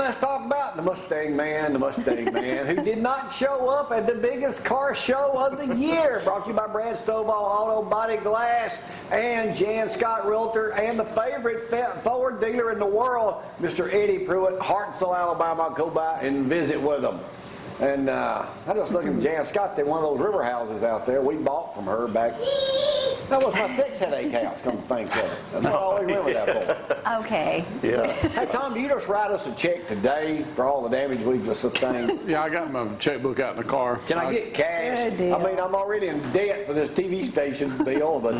let's talk about the Mustang Man, who did not show up at the biggest car show of the year. Brought to you by Brad Stovall Auto Body Glass and Jan Scott Realtor and the favorite Ford dealer in the world, Mr. Eddie Pruitt, Hartselle, Alabama. Go by and visit with them. And I just look at Jan Scott, they're one of those river houses out there we bought from her back. That was my 6 headache house, come to think of it. That's what I always remember that for. Okay. Yeah. Hey, Tom, do you just write us a check today for all the damage we've sustained? Yeah, I got my checkbook out in the car. Can I get cash? Good deal. I mean, I'm already in debt for this TV station bill, but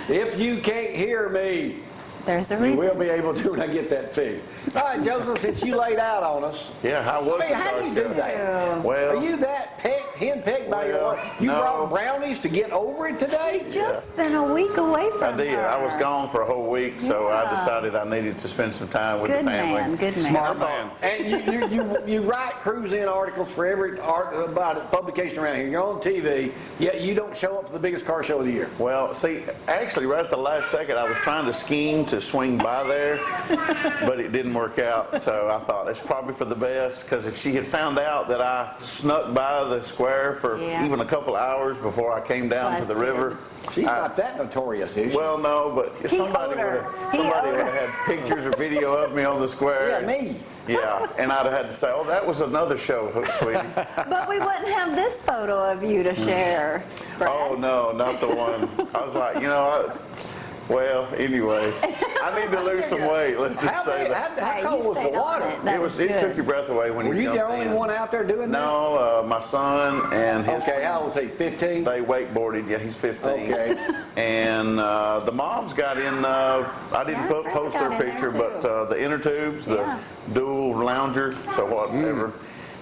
if you can't hear me, There's a you reason. will be able to when I get that fixed. All right, Joseph, since you laid out on us, Yeah, how was I mean, the how car do you do show? that? Well, Are you that henpecked by your Well, wife? You no. brought brownies to get over it today? Just been a week away from I did. her. I was gone for a whole week, so I Yeah. decided I needed to spend some time with Good the family. man, good man. Smart man. And you write cruise-in articles for every publication around here. You're on TV, yet you don't show up for the biggest car show of the year. Well, see, actually, right at the last second, I was trying to scheme to swing by there, but it didn't work out. So I thought it's probably for the best, because if she had found out that I snuck by the square for Yeah. even a couple hours before I came down to the Busted. river. She's not that notorious, is she? Well, no, but somebody owed her. He would owed her. have had pictures or video of me on the square. Yeah, me. Yeah, and I'd have had to say, oh, that was another show, sweetie. But we wouldn't have this photo of you to share, Brad. Oh, no, not the one. I was like, well, anyway, I need to lose some weight. Let's just say that. How Hey, cold you was the stayed on water? it. That was It good. took your breath away when Were you you jumped the only in. one out there doing that? No, my son and his Okay, how old was he? 15? they wakeboarded. Yeah, he's 15. Okay. And the moms got in. I didn't Yeah, post Chris their got in there, picture, too. but the inner tubes, the Yeah. dual lounger, so whatever.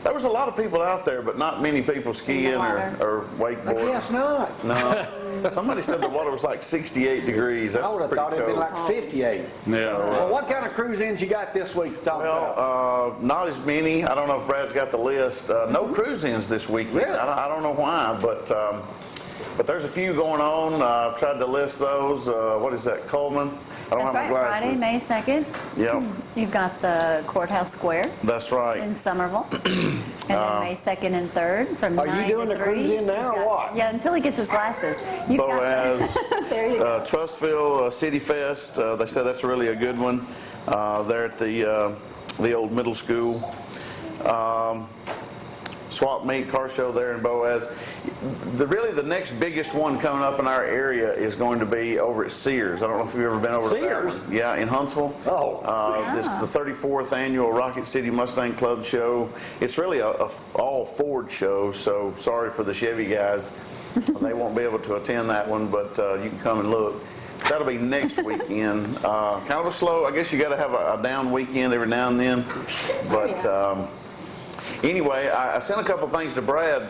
There was a lot of people out there, but not many people skiing water. or I wakeboarding. guess not. No. Somebody said the water was like 68 degrees. That's I would have pretty thought it'd been cold. like 58. Yeah. Well, what kind of cruise-ins you got this week to talk about? Well, not as many. I don't know if Brad's got the list. No cruise-ins this weekend. Really? I don't know why, but there's a few going on. I've tried to list those. What is that, Coleman? I don't That's have my right, glasses. Friday, May 2nd. Yep, You've got the Courthouse Square that's right. in Somerville. And then May 2nd and 3rd from Are you 9 doing to the 3. cruise-in now You've or got- what? Yeah, until he gets his glasses. You've got Boaz, there you go. Trustville City Fest. They said that's really a good one. There at the old middle school. Swap meet car show there in Boaz. Really the next biggest one coming up in our area is going to be over at Sears. I don't know if you've ever been over to that Sears? one. Yeah, in Huntsville. Oh. This is the 34th annual Rocket City Mustang Club show. It's really a all Ford show, so sorry for the Chevy guys. They won't be able to attend that one, but you can come and look. That'll be next weekend. Kind of a slow, I guess you got to have a down weekend every now and then. But anyway, I sent a couple things to Brad.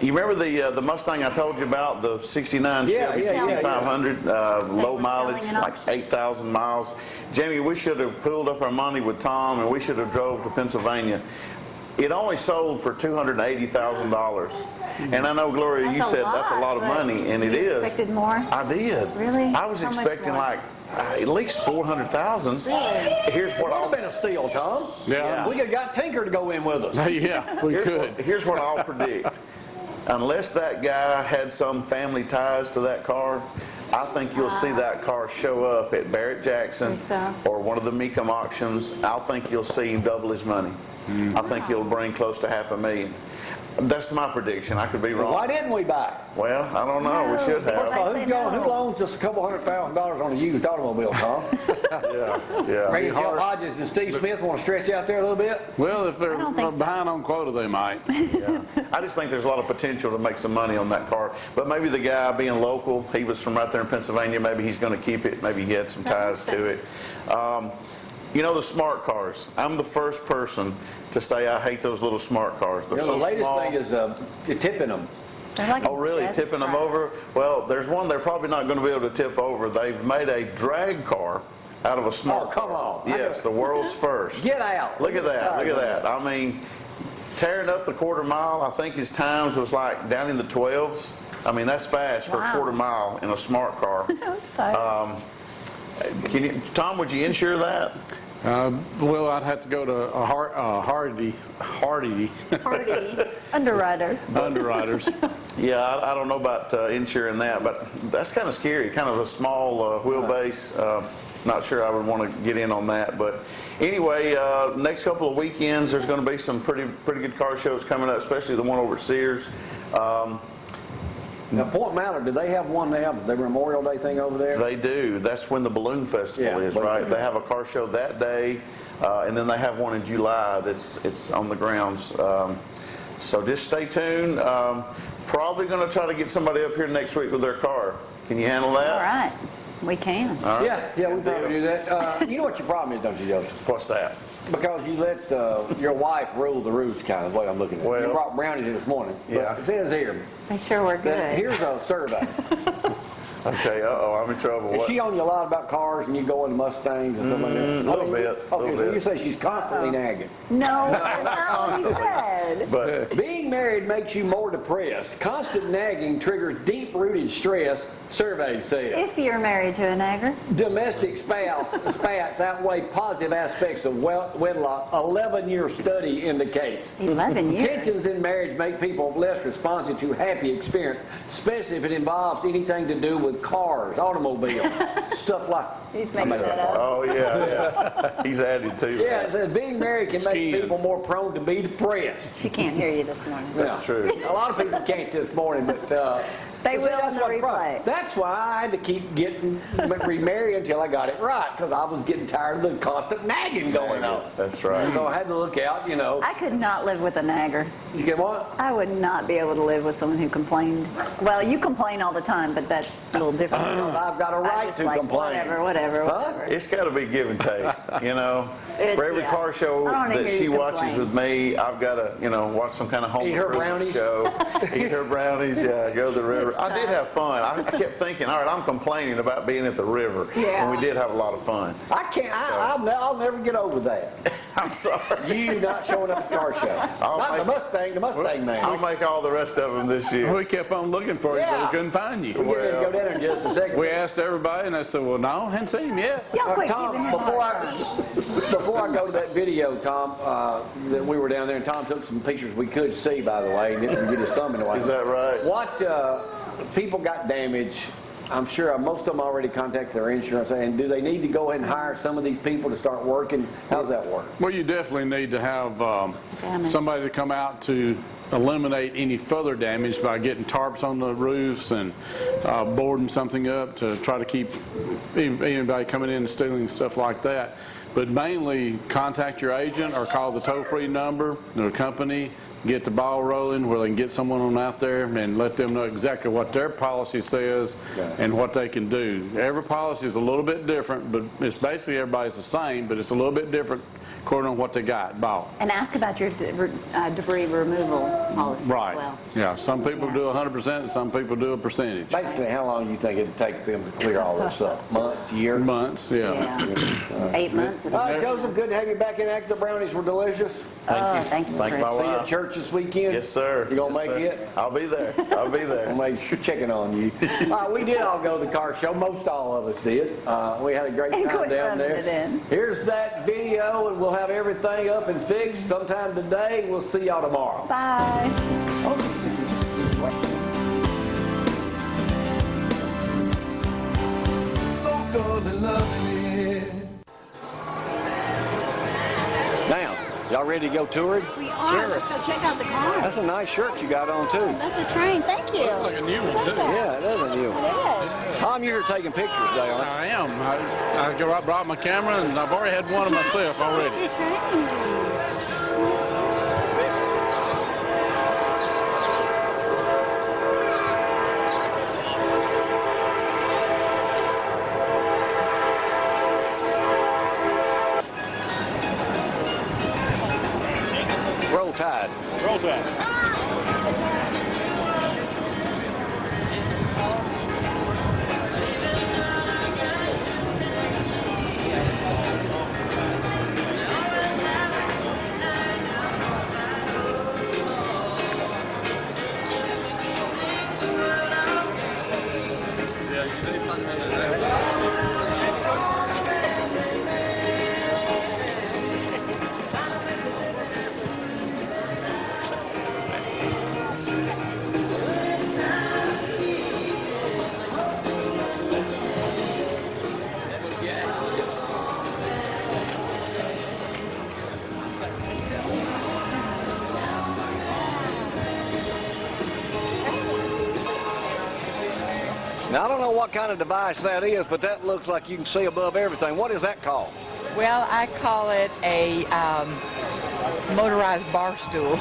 You remember the Mustang I told you about, the 69 Yeah, Chevy yeah, yeah, 6500, low were mileage, selling an like auction. 8,000 miles. Jamie, we should have pooled up our money with Tom and we should have drove to Pennsylvania. It only sold for $280,000. And I know, Gloria, you That's a said that's a lot of but money, and it you is. expected more? I did. Really? I was How much expecting more? like at least 400,000. Really? Here's what Would have I'll been a steal, Tom. Yeah. We could have got Tinker to go in with us. Yeah, we could. Here's what I'll predict. Unless that guy had some family ties to that car, I think you'll see that car show up at Barrett Jackson Think so? or one of the Mecum auctions. I think you'll see him double his money. I think he'll bring close to $500,000. That's my prediction. I could be wrong. Why didn't we buy? Well, I don't know. We should because have. I- say no. Who loans just a couple $100,000 on a used automobile, Tom? Yeah. Maybe Jeff Hodges and Steve Smith want to stretch out there a little bit? Well, if they're I don't think so. behind on quota, they might. Yeah. I just think there's a lot of potential to make some money on that car. But maybe the guy being local, he was from right there in Pennsylvania, maybe he's going to keep it. Maybe he had some ties to it. You know the smart cars. I'm the first person to say I hate those little smart cars. They're You know, so the latest small. thing is you're tipping them. They're like a Oh, really? death Tipping them trap. over? Well, there's one they're probably not going to be able to tip over. They've made a drag car out of a smart Oh, come car. on. Yes, the world's first. Get out. Look at that. Look at that. I mean, tearing up the quarter mile, I think his times was like down in the 12s. I mean, that's fast for a Wow. quarter mile in a smart car. That's tight. Tom, would you insure that? Well, I'd have to go to a Hardy Party. Underwriter. Underwriters. Yeah, I don't know about insuring that, but that's kind of scary. Kind of a small wheelbase. Not sure I would want to get in on that, but anyway, next couple of weekends there's going to be some pretty good car shows coming up, especially the one over at Sears. Now, Point Mallard, do they have one? They have the Memorial Day thing over there? They do. That's when the Balloon Festival is, Balloon right? Festival. They have a car show that day, and then they have one in July it's on the grounds. So just stay tuned. Probably going to try to get somebody up here next week with their car. Can you handle that? All right. We can. All right. Yeah, we Good probably deal. do that. You know what your problem is, don't you, Joseph? What's that? Because you let your wife rule the roost, kind of, what I'm looking at. Well- You brought brownies in this morning. But Yeah. it says here, Make sure we're that good. here's a survey. Okay, I'm in trouble. Is What? she on you a lot about cars and you go into Mustangs and stuff like that? little bit, Okay, little so bit. you say she's constantly nagging. No, that's not what he said. But Being married makes you more depressed. Constant nagging triggers deep-rooted stress, survey says. If you're married to a nagger. Domestic spats outweigh positive aspects of wedlock. 11-year study indicates. 11 years. Tensions in marriage make people less responsive to happy experience, especially if it involves anything to do with cars, automobiles, stuff like. He's making that up. oh yeah. He's added to Yeah, that. it says being married can make Skiing. people more prone to be depressed. She can't hear you this morning. That's true. A lot of people can't this morning, but They see, will that's in the what the replay. problem- That's why I had to keep getting remarried until I got it right, because I was getting tired of the constant nagging going on. That's right. So I had to look out, I could not live with a nagger. You get what? I would not be able to live with someone who complained. Well, you complain all the time, but that's a little different. I've got a I right just to like, complain. Whatever. Huh? It's got to be give and take, you know. For every Yeah. car show I don't wanna that hear she you watches complain. with me, I've got to, watch some kind of home Eat her improvement brownies? show. Eat her brownies, yeah, go to the river. It's I did tough. have fun. I kept thinking, all right, I'm complaining about being at the river. Yeah. And we did have a lot of fun. I can't. I'll never get over that. I'm sorry. You not showing up at the car show. Not the Mustang man. I'll make all the rest of them this year. We kept on looking for you, but Yeah. we couldn't find you. We're going to go down there in just a second. We asked everybody, and they said, well, no, I hadn't seen him yet. Y'all quit Tom, giving him before hard time. I go to that video, Tom, that we were down there, and Tom took some pictures we could see, by the way, and didn't get his thumb in the way. Is that right? What people got damaged? I'm sure most of them already contacted their insurance. And do they need to go ahead and hire some of these people to start working? How's that work? Well, you definitely need to have Damage. somebody to come out to eliminate any further damage by getting tarps on the roofs and boarding something up to try to keep anybody coming in and stealing stuff like that. But mainly contact your agent or call the toll-free number, the company, get the ball rolling where they can get someone on out there and let them know exactly what their policy says and what they can do. Every policy is a little bit different, but it's basically everybody's the same, but it's a little bit different according to what they bought. And ask about your debris removal policy Right. as well. Yeah, some people do 100% and some people do a percentage. Basically, how long do you think it'd take them to clear all this up? Months, year? Months, yeah. Yeah. 8 months. All right, Joseph, good to have you back in action. The brownies were delicious. Thank you, Thank Chris. my See you wife. at church this weekend? Yes, sir. You gonna Yes, make sir. it? I'll be there. I'll be there. I'll make sure checking on you. We did all go to the car show. Most all of us did. We had a great And time quit down rubbing there. it in. Here's that video, and we'll have everything up and fixed sometime today. We'll see y'all tomorrow. Bye. Now, y'all ready to go touring? We are. Let's go check out the cars. That's a nice shirt you got on, too. That's a train. Thank you. It's like a new one, too. Yeah, it is a new one. It is. Tom, you're here taking pictures today, aren't I am. I brought my camera, and I've already had one of myself already. you? Roll Tide. Roll Tide. Now, I don't know what kind of device that is, but that looks like you can see above everything. What is that called? Well, I call it a motorized bar stool.